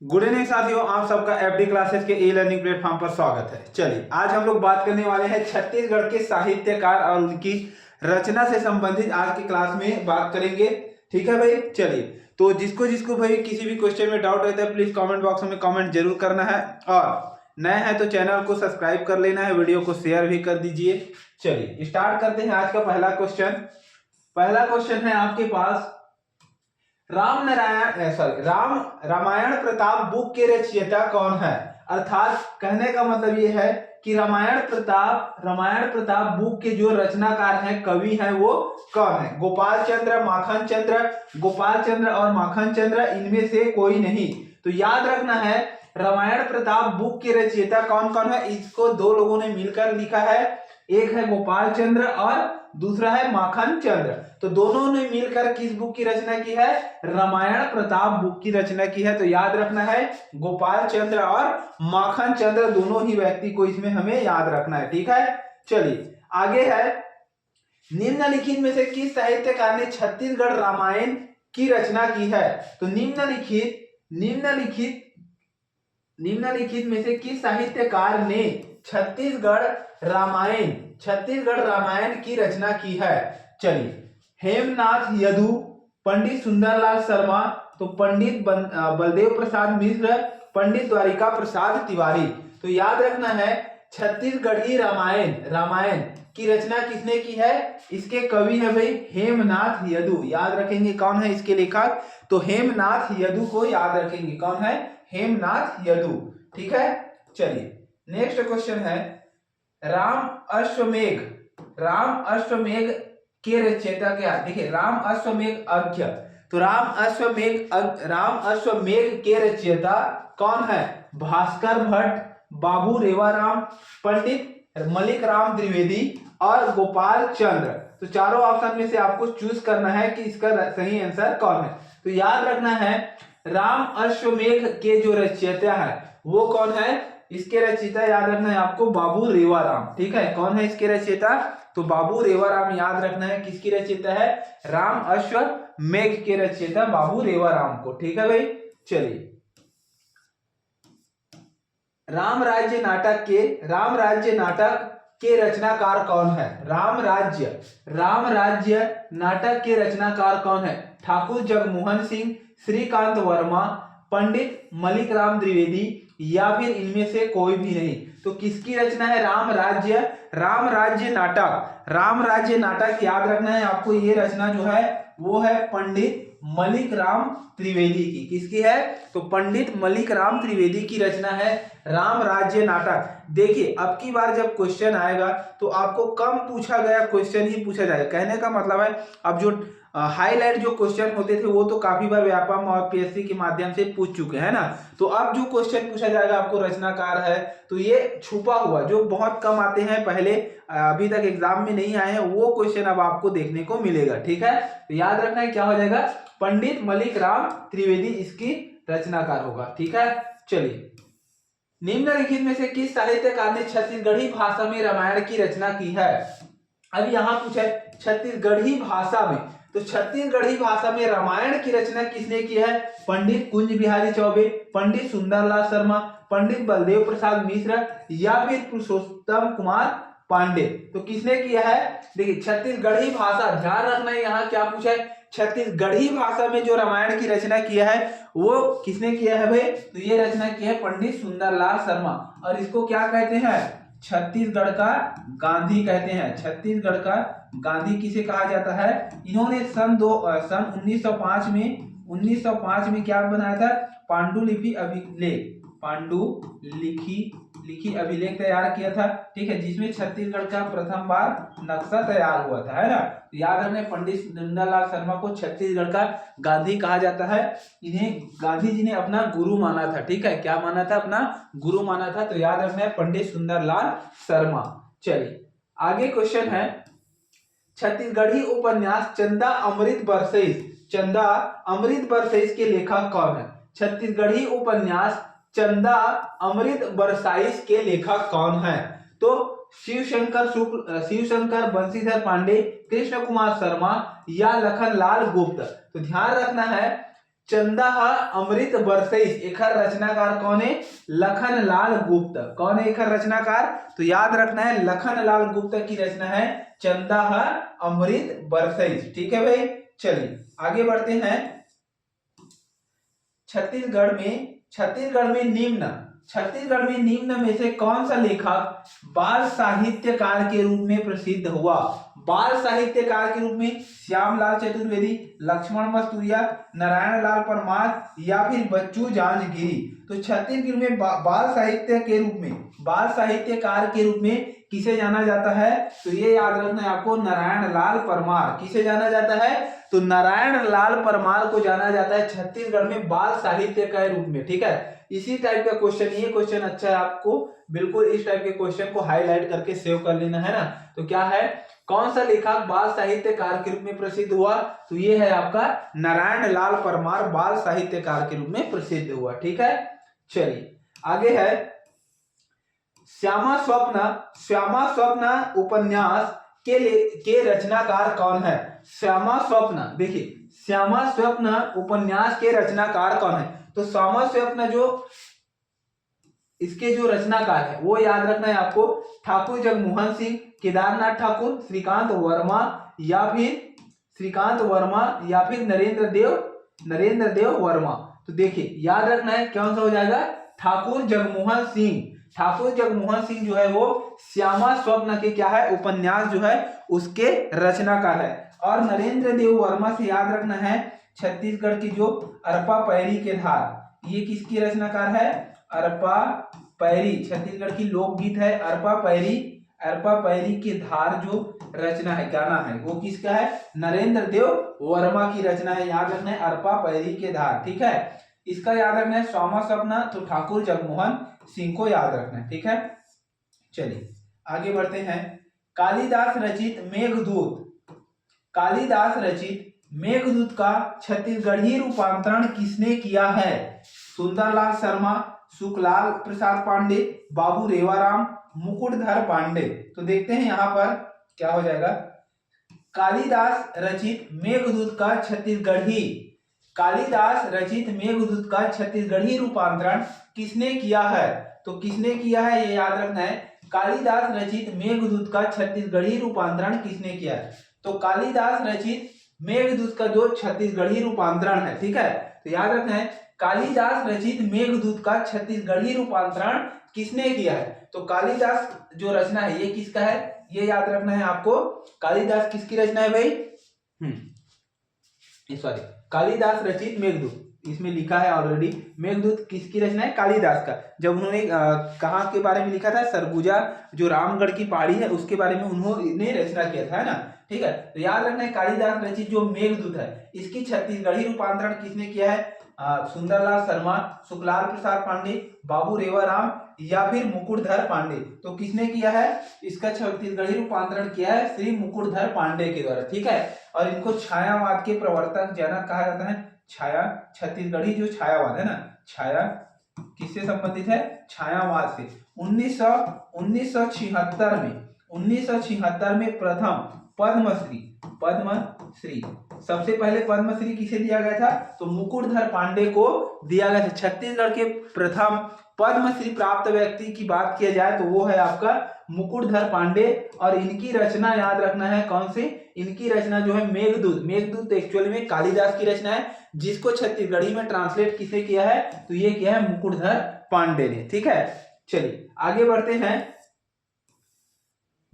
Good evening साथियों, आप सबका एफडी क्लासेस के ई लर्निंग प्लेटफॉर्म पर स्वागत है। चलिए आज हम लोग बात करने वाले हैं छत्तीसगढ़ के साहित्यकार और उनकी रचना से संबंधित आज की क्लास में बात करेंगे। ठीक है भाई, चलिए तो जिसको जिसको भाई किसी भी क्वेश्चन में डाउट रहता है प्लीज कमेंट बॉक्स में कमेंट जरूर करना है, और नए हैं तो चैनल को सब्सक्राइब कर लेना है, वीडियो को शेयर भी कर दीजिए। चलिए स्टार्ट करते हैं आज का पहला क्वेश्चन। पहला क्वेश्चन है आपके पास, रामायण प्रताप बुक के रचयिता कौन है। अर्थात कहने का मतलब ये है कि रामायण प्रताप बुक के जो रचनाकार हैं, कवि हैं, वो कौन है। गोपाल चंद्र और माखन चंद्र, इनमें से कोई नहीं। तो याद रखना है रामायण प्रताप बुक के रचयिता कौन कौन है। इसको दो लोगों ने मिलकर लिखा है, एक है गोपाल चंद्र और दूसरा है माखन चंद्र। तो दोनों ने मिलकर किस बुक की रचना की है, रामायण प्रताप बुक की रचना की है। तो याद रखना है गोपाल चंद्र और माखन चंद्र, दोनों ही व्यक्ति को इसमें हमें याद रखना है। ठीक है, चलिए आगे है, निम्नलिखित में से किस साहित्यकार ने छत्तीसगढ़ रामायण की रचना की है। तो निम्नलिखित में से किस साहित्यकार ने छत्तीसगढ़ रामायण की रचना की है। चलिए, हेमनाथ यदु, पंडित सुंदरलाल शर्मा, तो पंडित बलदेव प्रसाद मिश्र, पंडित द्वारिका प्रसाद तिवारी। तो याद रखना है छत्तीसगढ़ी रामायण की रचना किसने की है। इसके कवि है भाई हेमनाथ यदु। याद रखेंगे कौन है इसके लेखक, तो हेमनाथ यदु को याद रखेंगे, कौन है, हेमनाथ यदु। ठीक है, चलिए नेक्स्ट क्वेश्चन है, राम अश्वमेघ के रचयिता क्या। देखिए राम अश्वमेघ के रचयिता कौन है। भास्कर भट्ट, बाबू रेवाराम, पंडित मलिक राम द्विवेदी और गोपाल चंद्र। तो चारों ऑप्शन में से आपको चूज करना है कि इसका सही आंसर कौन है। तो याद रखना है राम अश्वमेघ के जो रचयिता है वो कौन है। इसके रचयिता याद रखना है आपको बाबू रेवाराम। ठीक है, कौन है इसके रचयिता, तो बाबू रेवाराम याद रखना है किसकी रचयिता है, राम अश्वमेघ के रचयिता बाबू रेवाराम को। ठीक है भाई, चलिए राम राज्य नाटक के रचनाकार कौन है। राम राज्य नाटक के रचनाकार कौन है। ठाकुर जगमोहन सिंह, श्रीकांत वर्मा, पंडित मलिक राम द्विवेदी या फिर इनमें से कोई भी नहीं। तो किसकी रचना है राम राज्य नाटक याद रखना है आपको। ये रचना जो है वो है पंडित मलिक राम त्रिवेदी की। किसकी है, तो पंडित मलिक राम त्रिवेदी की रचना है राम राज्य नाटक। देखिए अब की बार जब क्वेश्चन आएगा तो आपको कम पूछा गया क्वेश्चन ही पूछा जाएगा। कहने का मतलब है अब जो हाईलाइट जो क्वेश्चन होते थे वो तो काफी बार व्यापम और पीएससी के माध्यम से पूछ चुके हैं ना। तो अब जो क्वेश्चन पूछा जाएगा आपको रचनाकार है, तो ये छुपा हुआ जो बहुत कम आते हैं, पहले अभी तक एग्जाम में नहीं आए हैं, वो क्वेश्चन अब आपको देखने को मिलेगा। ठीक है, तो याद रखना है क्या हो जाएगा, पंडित मलिक राम त्रिवेदी इसकी रचनाकार होगा। ठीक है, चलिए निम्नलिखित में से किस साहित्यकार ने छत्तीसगढ़ी भाषा में रामायण की रचना की है। अब यहाँ पूछा है छत्तीसगढ़ी भाषा में, तो छत्तीसगढ़ी भाषा में रामायण की रचना किसने की है। पंडित कुंज बिहारी चौबे, पंडित सुंदरलाल शर्मा, पंडित बलदेव प्रसाद मिश्र या फिर पुरुषोत्तम कुमार पांडे। तो किसने किया है, देखिए छत्तीसगढ़ी भाषा, ध्यान रखना है यहाँ क्या पूछा है, छत्तीसगढ़ी भाषा में जो रामायण की रचना किया है वो किसने किया है भाई, तो ये रचना की है पंडित सुंदरलाल शर्मा। और इसको क्या कहते हैं, छत्तीसगढ़ का गांधी कहते हैं। छत्तीसगढ़ का गांधी किसे कहा जाता है। इन्होंने सन 1905 में क्या बनाया था, पांडुलिपि अभिलेख तैयार किया था। ठीक है, जिसमें छत्तीसगढ़ का प्रथम बार नक्शा तैयार हुआ था, है ना। तो याद रखना पंडित सुंदरलाल शर्मा को छत्तीसगढ़ का गांधी कहा जाता है। इन्हें गांधी जी ने अपना गुरु माना था। ठीक है, क्या माना था, अपना गुरु माना था। तो याद रखना है पंडित सुंदरलाल शर्मा। चलिए आगे क्वेश्चन है, छत्तीसगढ़ी उपन्यास चंदा अमृत बरसाइश के लेखक कौन है। छत्तीसगढ़ी उपन्यास चंदा अमृत बरसाइश के लेखक कौन है। तो शिवशंकर बंशीधर पांडे, कृष्ण कुमार शर्मा या लखनलाल गुप्त। तो ध्यान रखना है चंदा अमृत बरसइस एखर रचनाकार कौन है? लखन लाल गुप्त। कौन है एखर रचनाकार? तो याद रखना है लखन लाल गुप्त की रचना है चंदा अमृत बरसइस। ठीक है भाई, चलिए आगे बढ़ते हैं। छत्तीसगढ़ में निम्न में से कौन सा लेखक बाल साहित्यकार के रूप में प्रसिद्ध हुआ? बाल साहित्यकार के रूप में श्यामलाल चतुर्वेदी, लक्ष्मण मस्तूरिया, नारायण लाल परमार या फिर बच्चू जांजगीरी। तो छत्तीसगढ़ में बाल साहित्य के रूप में, बाल साहित्यकार के रूप में किसे जाना जाता है? तो ये याद रखना है आपको, नारायण लाल परमार। किसे जाना जाता है? तो नारायण लाल परमार को जाना जाता है छत्तीसगढ़ में बाल साहित्य के रूप में। ठीक है, इसी टाइप का क्वेश्चन, ये क्वेश्चन अच्छा है, आपको बिल्कुल इस टाइप के क्वेश्चन को हाईलाइट करके सेव कर लेना है ना। तो क्या है, कौन सा लेखक बाल साहित्यकार के रूप में प्रसिद्ध हुआ? तो ये है आपका नारायण लाल परमार बाल साहित्यकार के रूप में प्रसिद्ध हुआ। ठीक है, चलिए आगे है श्यामा स्वप्न उपन्यास के रचनाकार कौन है? श्यामा स्वप्न, देखिए श्यामा स्वप्न उपन्यास के रचनाकार कौन है? तो श्यामा स्वप्न जो इसके जो रचनाकार है वो याद रखना है आपको, ठाकुर जगमोहन सिंह, केदारनाथ ठाकुर, श्रीकांत वर्मा या फिर नरेंद्र देव वर्मा। तो देखिए याद रखना है कौन सा हो जाएगा? ठाकुर जगमोहन सिंह जो है वो श्यामा स्वप्न के क्या है, उपन्यास जो है उसके रचनाकार है। और नरेंद्र देव वर्मा से याद रखना है छत्तीसगढ़ की जो अरपा पैरी के धार, ये किसकी रचनाकार है? अरपा पैरी, छत्तीसगढ़ की लोकगीत है अरपा पैरी के धार जो रचना है, गाना है, वो किसका है? नरेंद्र देव वर्मा की रचना है। याद रखना है अरपा पैरी के धार। ठीक है, इसका याद रखना है श्यामा स्वप्न, तो ठाकुर जगमोहन सिंह को याद रखना है। ठीक है, चलिए आगे बढ़ते हैं। कालिदास रचित मेघदूत का छत्तीसगढ़ी रूपांतरण किसने किया है? सुंदरलाल शर्मा, सुखलाल प्रसाद पांडे, बाबू रेवाराम, मुकुटधर पांडे। तो देखते हैं यहाँ पर क्या हो जाएगा। कालिदास रचित मेघदूत का छत्तीसगढ़ी रूपांतरण किसने किया है? तो किसने किया है ये याद रखना है। कालिदास रचित मेघदूत का छत्तीसगढ़ी रूपांतरण किसने किया है? तो कालिदास रचित मेघदूत का जो छत्तीसगढ़ी रूपांतरण है, ठीक है, तो याद रखना है कालिदास रचित मेघदूत का छत्तीसगढ़ी रूपांतरण किसने किया है? तो कालिदास जो रचना है ये किसका है, ये याद रखना है आपको। कालिदास किसकी रचना है भाई? सॉरी, कालिदास रचित मेघदूत, इसमें लिखा है ऑलरेडी। मेघदूत किसकी रचना है? कालिदास का। जब उन्होंने कहाँ के बारे में लिखा था? सरगुजा जो रामगढ़ की पहाड़ी है उसके बारे में उन्होंने रचना किया था, है ना। ठीक है, तो याद रखना है कालिदास रचित जो मेघदूत है इसकी छत्तीसगढ़ी रूपांतरण किसने किया है? सुंदरलाल शर्मा, सुखलाल प्रसाद पांडे, बाबू रेवाराम या फिर मुकुटधर पांडे। तो किसने किया है? इसका छत्तीसगढ़ी रूपांतरण किया है श्री मुकुटधर पांडे के द्वारा। ठीक है, और इनको छायावाद के प्रवर्तक जनक कहा जाता है। छाया, छत्तीसगढ़ी जो छायावाद है ना, छाया किससे संबंधित है? छायावाद से। 1976 में प्रथम पद्मश्री सबसे पहले पद्मश्री किसे दिया गया था? तो मुकुटधर पांडे को दिया गया था। छत्तीसगढ़ के प्रथम पद्मश्री प्राप्त व्यक्ति की बात किया जाए तो वो है आपका मुकुटधर पांडे। और इनकी रचना याद रखना है कौन सी? इनकी रचना जो है मेघदूत। मेघदूत एक्चुअली में कालिदास की रचना है जिसको छत्तीसगढ़ी में ट्रांसलेट किसे किया है? तो ये किया है मुकुटधर पांडे ने। ठीक है, चलिए आगे बढ़ते हैं।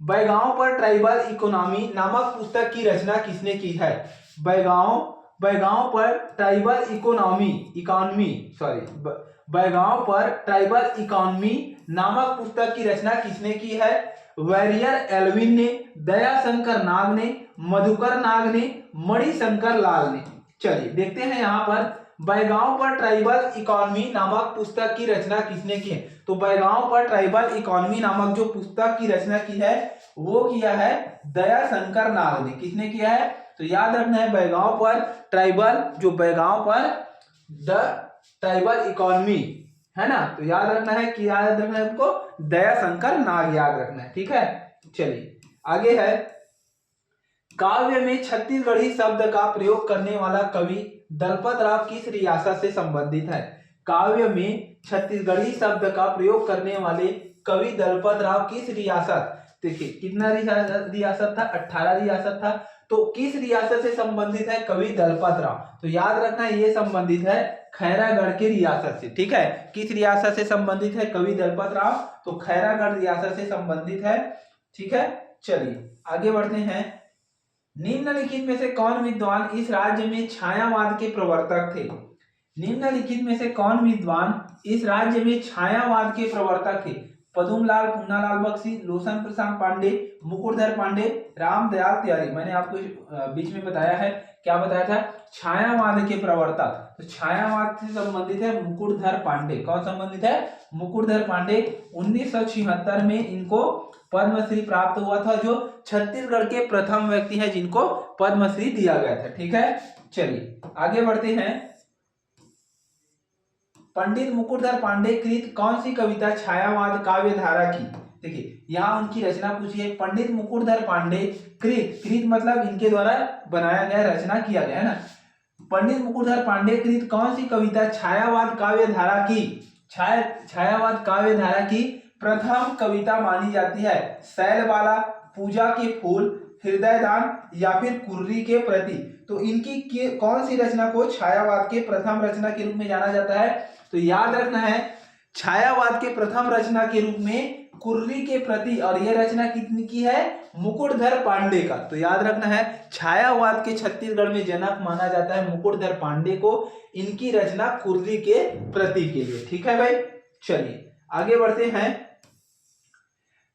बैगांव पर ट्राइबल इकोनॉमी नामक पुस्तक की रचना किसने की है? बैगांव पर ट्राइबल इकोनॉमी नामक पुस्तक की रचना किसने की है? वैरियर एल्विन ने, दयाशंकर नाग ने, मधुकर नाग ने, मणिशंकर लाल ने। चलिए देखते हैं यहाँ पर बैगांव पर ट्राइबल इकोनॉमी नामक पुस्तक की रचना किसने की है? तो बैगांव पर ट्राइबल इकोनॉमी नामक जो पुस्तक की रचना की है वो किया है दयाशंकर नाग ने। किसने किया है? तो याद रखना है बैगांव पर द ट्राइबल इकोनॉमी है ना, तो याद रखना है कि याद रखना है आपको दयाशंकर नाग याद रखना है। ठीक है, चलिए आगे है काव्य में छत्तीसगढ़ी शब्द का प्रयोग करने वाला कवि दलपत राव किस रियासत से संबंधित है? काव्य में छत्तीसगढ़ी शब्द का प्रयोग करने वाले कवि दलपत राव किस रियासत, देखिए कितना रियासत था, 18 रियासत था, तो किस रियासत से संबंधित है कवि दलपत राव? तो याद रखना ये संबंधित है खैरागढ़ के रियासत से। ठीक है, किस रियासत से संबंधित है कवि दलपत राव? तो खैरागढ़ रियासत से संबंधित है। ठीक है, चलिए आगे बढ़ते हैं। निम्नलिखित में से कौन विद्वान इस राज्य में छायावाद के प्रवर्तक थे? निम्नलिखित में से कौन विद्वान इस राज्य में छायावाद के प्रवर्तक थे? पदुमलाल, पूनालाल बख्शी, लोसन प्रसाद पांडे, मुकुटधर पांडे, रामदयाल त्यागी। मैंने आपको बीच में बताया है, क्या बताया था? छायावाद के प्रवर्तक। तो छायावाद से संबंधित है मुकुटधर पांडे। कौन संबंधित है? मुकुटधर पांडे। 1976 में इनको पद्मश्री प्राप्त हुआ था, जो छत्तीसगढ़ के प्रथम व्यक्ति हैं जिनको पद्मश्री दिया गया था। ठीक है, चलिए आगे बढ़ते हैं। पंडित मुकुटधर पांडे कृत कौन सी कविता छायावाद काव्य धारा की? देखिए यहाँ उनकी रचना पूछी है। पंडित मुकुटधर पांडे कृत मतलब इनके द्वारा बनाया गया, रचना किया गया है ना। पंडित मुकुटधर पांडे कृत कौन सी कविता छायावाद काव्य धारा की, छायावाद काव्य धारा की प्रथम कविता मानी जाती है? शैलबाला, पूजा के फूल, हृदयदान या फिर कुर्री के प्रति। तो इनकी कौन सी रचना को छायावाद के प्रथम रचना के रूप में जाना जाता है? तो याद रखना है छायावाद के प्रथम रचना के रूप में कुर्री के प्रति, और यह रचना कितनी की है? मुकुटधर पांडे का। तो याद रखना है छायावाद के छत्तीसगढ़ में जनक माना जाता है मुकुटधर पांडे को, इनकी रचना कुर्री के प्रति के लिए। ठीक है भाई, चलिए आगे बढ़ते हैं।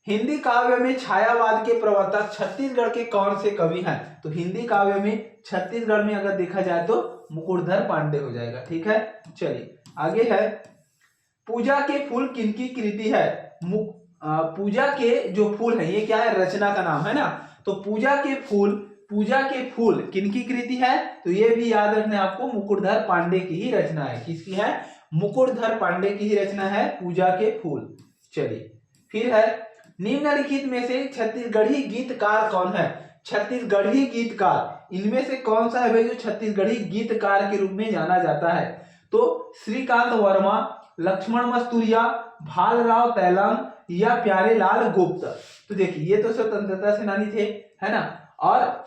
हिंदी काव्य में छायावाद के प्रवर्तक छत्तीसगढ़ के कौन से कवि हैं? तो हिंदी काव्य में छत्तीसगढ़ में अगर देखा जाए तो मुकुटधर पांडे हो जाएगा। ठीक है, चलिए आगे है। पूजा के फूल किनकी कृति है? पूजा के जो फूल है ये क्या है? रचना का नाम है ना। तो पूजा के फूल किनकी कृति है? तो ये भी याद रखना है आपको, मुकुटधर पांडे की ही रचना है। किसकी है? मुकुटधर पांडे की ही रचना है पूजा के फूल। चलिए फिर है, निम्नलिखित में से छत्तीसगढ़ी गीतकार कौन है? छत्तीसगढ़ी गीतकार इनमें से कौन सा है भाई जो छत्तीसगढ़ी गीतकार के रूप में जाना जाता है? तो श्रीकांत वर्मा, लक्ष्मण मस्तूरिया, भालराव तैलंग या प्यारेलाल गुप्त। तो देखिए ये तो स्वतंत्रता सेनानी थे, है ना। और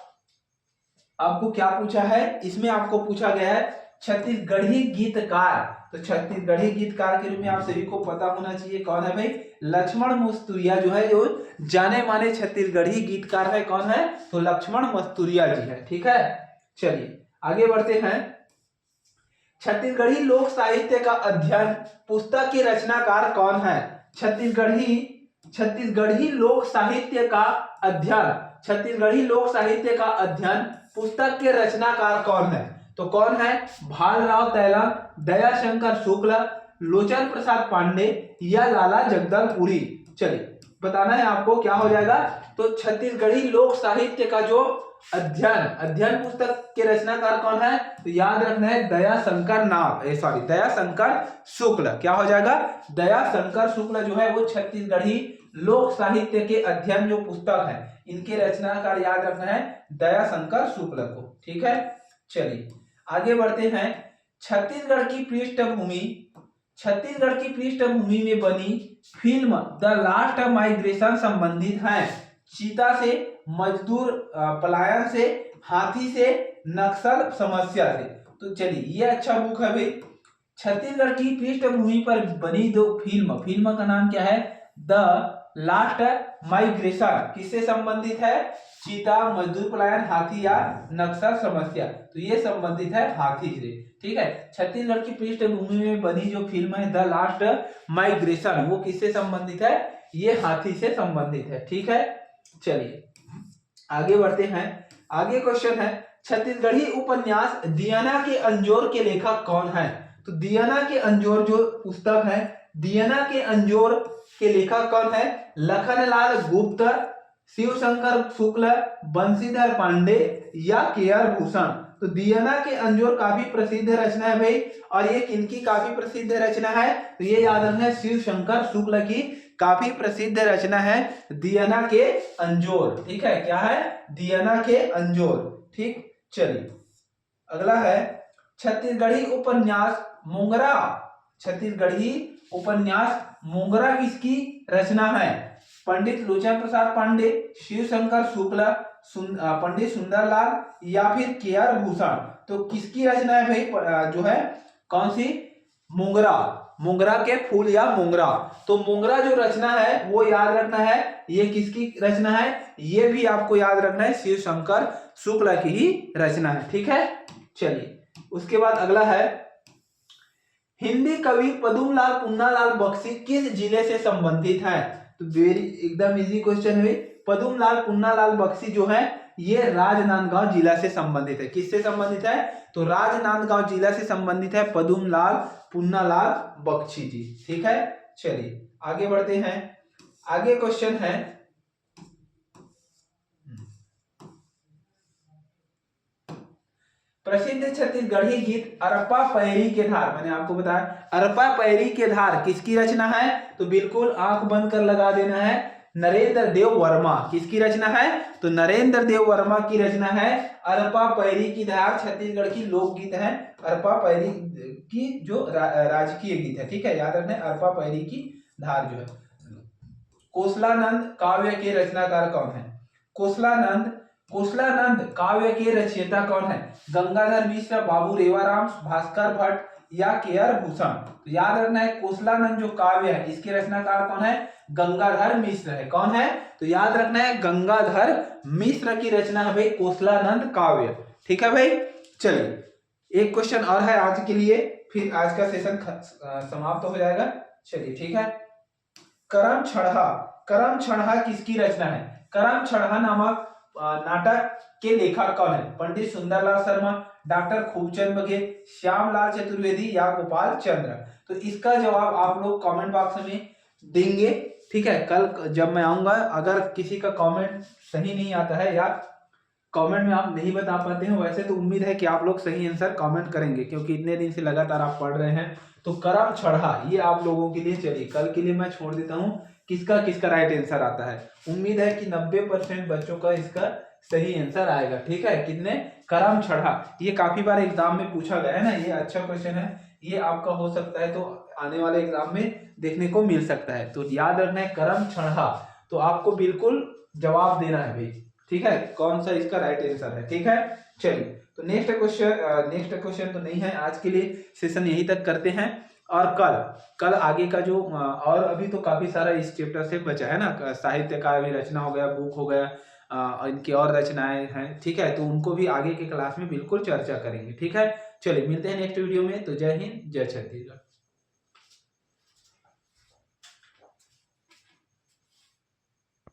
आपको क्या पूछा है इसमें? आपको पूछा गया है छत्तीसगढ़ी गीतकार। तो छत्तीसगढ़ी गीतकार के रूप में आप सभी को पता होना चाहिए कौन है भाई? लक्ष्मण मस्तूरिया जो है, जो जाने माने छत्तीसगढ़ी गीतकार है। कौन है? तो लक्ष्मण मस्तूरिया जी है। ठीक है, चलिए आगे बढ़ते हैं। छत्तीसगढ़ी लोक साहित्य का अध्ययन पुस्तक के रचनाकार कौन है? छत्तीसगढ़ी लोक साहित्य का अध्ययन पुस्तक के रचनाकार कौन है? तो कौन है? भालराव तैलंग, दयाशंकर शुक्ल, लोचन प्रसाद पांडे या लाला जगदलपुरी। चलिए बताना है आपको क्या हो जाएगा। तो छत्तीसगढ़ी लोक साहित्य का जो अध्ययन पुस्तक के रचनाकार कौन है? तो याद रखना है दयाशंकर शुक्ल। क्या हो जाएगा? दयाशंकर शुक्ल जो है वो छत्तीसगढ़ी लोक साहित्य के अध्ययन जो पुस्तक है इनके रचनाकार याद रखना है दयाशंकर शुक्ल को। ठीक है, चलिए आगे बढ़ते हैं। छत्तीसगढ़ की पृष्ठभूमि में बनी फिल्म द लास्ट माइग्रेशन संबंधित है? चीता से, मजदूर पलायन से, हाथी से, नक्सल समस्या से। तो चलिए ये अच्छा बुक है भाई। छत्तीसगढ़ की पृष्ठभूमि पर बनी दो फिल्म का नाम क्या है? The last migration. किससे संबंधित है? चीता, मजदूर पलायन, हाथी या नक्सल समस्या। तो ये संबंधित है हाथी से। ठीक है, छत्तीसगढ़ की पृष्ठभूमि में बनी जो फिल्म है द लास्ट माइग्रेशन वो किससे संबंधित है? ये हाथी से संबंधित है। ठीक है, चलिए आगे बढ़ते हैं। आगे क्वेश्चन है, छत्तीसगढ़ी उपन्यास दियाना के अंजोर के लेखक कौन है? तो दियाना के अंजोर जो पुस्तक है, दियाना के अंजोर के लेखक कौन है? लखनलाल गुप्त, शिवशंकर शुक्ल, बंशीधर पांडे या केआर भूषण। तो दियाना के अंजोर काफी प्रसिद्ध रचना है भाई, और ये किनकी काफी प्रसिद्ध रचना है? तो ये याद रखना है शिवशंकर शुक्ल की काफी प्रसिद्ध रचना है दियना के अंजोर। ठीक है, क्या है? दियना के अंजोर। ठीक, चलिए अगला है छत्तीसगढ़ी उपन्यास मोगरा। छत्तीसगढ़ी उपन्यास मोगरा किसकी रचना है? पंडित लोचन प्रसाद पांडे, शिव शंकर शुक्ला, पंडित सुंदरलाल या फिर के.आर. भूषण। तो किसकी रचना है भाई? जो है कौन सी? मोगरा, मोगरा के फूल या मोगरा। तो मोगरा जो रचना है वो याद रखना है, ये किसकी रचना है? ये भी आपको याद रखना है, शिव शंकर शुक्ला की ही रचना है। ठीक है, चलिए उसके बाद अगला है हिंदी कवि पद्मलाल पुन्नालाल बख्शी किस जिले से संबंधित है? तो वेरी एकदम इजी क्वेश्चन है। पद्मलाल पुन्नालाल बख्शी जो है ये राजनांदगांव जिला से संबंधित है। किससे संबंधित है? तो राजनांदगांव जिला से संबंधित है पद्मलाल पुन्नालाल बख्शी जी। ठीक है, चलिए आगे बढ़ते हैं। आगे क्वेश्चन है प्रसिद्ध छत्तीसगढ़ी गीत अरपा पैरी के धार। मैंने आपको बताया अरपा पैरी के धार किसकी रचना है? तो बिल्कुल आंख बंद कर लगा देना है, नरेंद्र देव वर्मा। किसकी रचना है? तो नरेंद्र देव वर्मा की रचना है अरपा पैरी की धार। छत्तीसगढ़ की लोकगीत है अरपा पैरी की, जो राजकीय गीत है। ठीक है, याद रखना अरपा पैरी की धार जो है। कोसलानंद काव्य के रचनाकार कौन है? कोसलानंद काव्य के रचयिता कौन है? गंगाधर मिश्र, बाबू रेवाराम, भास्कर भट्ट या के.आर. भूषण। तो याद रखना है कोसलानंद जो काव्य है इसके रचनाकार कौन है? गंगाधर मिश्र है। कौन है? तो याद रखना है गंगाधर मिश्र की रचना है भाई कोसलानंद काव्य। ठीक है भाई, चलिए एक क्वेश्चन और है आज के लिए, फिर आज का सेशन समाप्त हो जाएगा। चलिए ठीक है, करम छड़हा किसकी रचना है? करम छड़हा नामक नाटक के लेखक कौन है? पंडित सुंदरलाल शर्मा, डॉक्टर खूबचंद बघेल, श्यामलाल चतुर्वेदी या गोपाल चंद्र। तो इसका जवाब आप लोग कमेंट बॉक्स में देंगे। ठीक है, कल जब मैं आऊंगा अगर किसी का कमेंट सही नहीं आता है या कमेंट में आप नहीं बता पाते हैं, वैसे तो उम्मीद है कि आप लोग सही आंसर कमेंट करेंगे क्योंकि इतने दिन से लगातार आप पढ़ रहे हैं। तो करम छड़हा ये आप लोगों के लिए, चलिए कल के लिए मैं छोड़ देता हूँ किसका किसका राइट आंसर आता है। उम्मीद है कि 90% बच्चों का इसका सही आंसर आएगा। ठीक है, कितने? करम छड़हा। ये काफी बार एग्जाम में पूछा गया है ना, ये अच्छा क्वेश्चन है, ये आपका हो सकता है तो आने वाले एग्जाम में देखने को मिल सकता है। तो याद रखना है करम छड़हा। तो आपको बिल्कुल जवाब देना है भाई। ठीक है, कौन सा इसका राइट आंसर है। ठीक है, चलिए तो नेक्स्ट क्वेश्चन तो नहीं है आज के लिए, सेशन यहीं तक करते हैं। और कल आगे का जो और अभी तो काफी सारा इस चैप्टर से बचा है ना, साहित्य का भी रचना हो गया, बुक हो गया, इनकी और रचनाएं हैं। ठीक है, तो उनको भी आगे के क्लास में बिल्कुल चर्चा करेंगे। ठीक है, चलिए मिलते हैं नेक्स्ट वीडियो में। तो जय हिंद, जय छत्तीसगढ़।